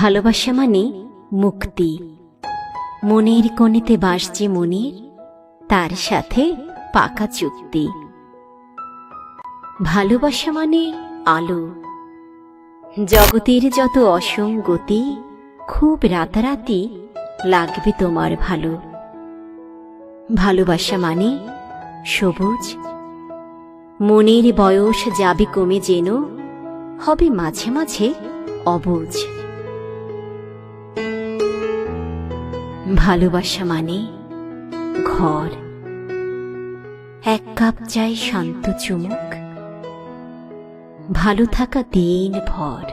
ভালোবাসা মানে মুক্তি। মনের কোণেতে বাস যে মনের, তার সাথে পাকা চুক্তি। ভালোবাসা মানে আলো। জগতের যত অসঙ্গতি, খুব রাতারাতি লাগবে তোমার ভালো। ভালোবাসা মানে সবুজ। মনের বয়স যাবে কমে, যেন হবে মাঝে মাঝে অবুঝ। ভালোবাসা মানে ঘর। এক কাপ চাই শান্ত চুমুক, ভালো থাকা দিন ভর।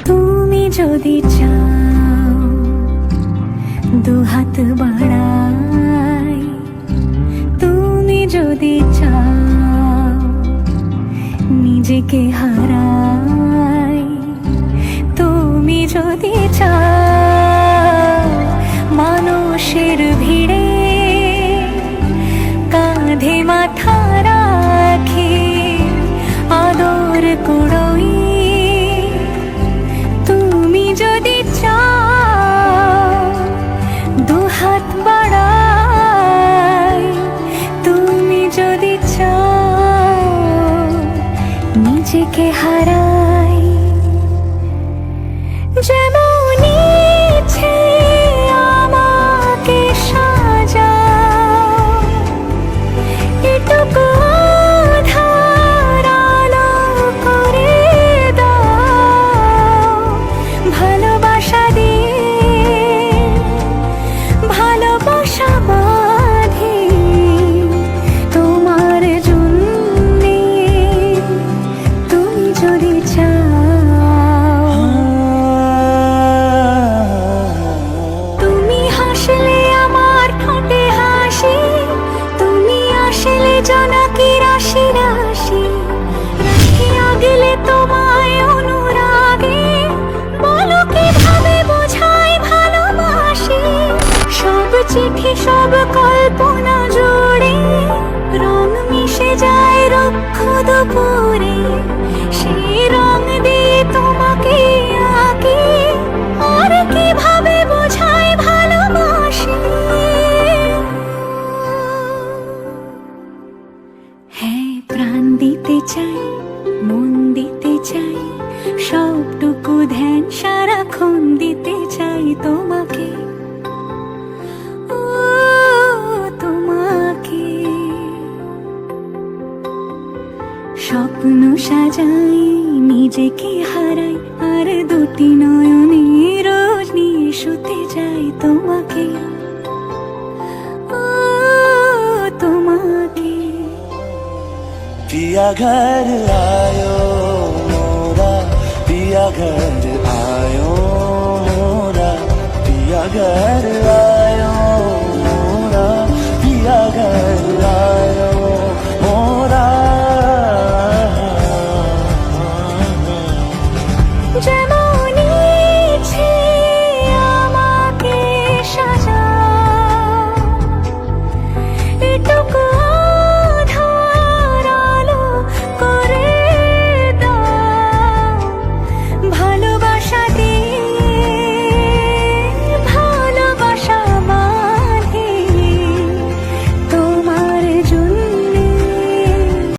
তুমি যদি চাও দুহাত বাড়াই, তুমি যদি চাও নিজেকে হারাই, তুমি যদি চাও মানুষের ভিড়ে কাঁধে মাথা রাখি আদর কুড়োই, তুমি যদি চাও দুহাত বাড়াই, তুমি যদি চাও নিজেকে হারাই। যেমন ইচ্ছে আমাকে সাজাও, এটুকু আধার আলো করে দাও। ভালোবাসা দিয়ে ভালোবাসা বাঁধি তোমার জন্যে, তুমি যদি চাও। তুমি হাসলে আমার ঠোঁটে হাসি, তুমি আসলে জোনাকি রাশি রাশি, রাখিয়া গেলে তোমায় অনুরাগে, বলো কিভাবে বোঝাই ভালোবাসি। সব চিঠি সব কল্পনা জুড়ে রং মিশে যায় রুক্ষ দুপুরে, সেই রং দিয়ে তোমাকে আঁকি, আর কিভাবে বোঝাই ভালোবাসি। হ্যাঁ, প্রাণ দিতে চাই, মন দিতে চাই, সবটুকু ধ্যান সারাক্ষণ দিতে চাই তোমাকে, ও তোমাকে। স্বপ্ন সাজাই, নিজেকে হারাই, আর দুটি নয়নে রোজ নিয়ে শুতে যাই তোমাকে, ও তোমাকে। पिया घर आयो मोरा, पिया घर आयो मोरा, पिया घर आयो मोरा, पिया घर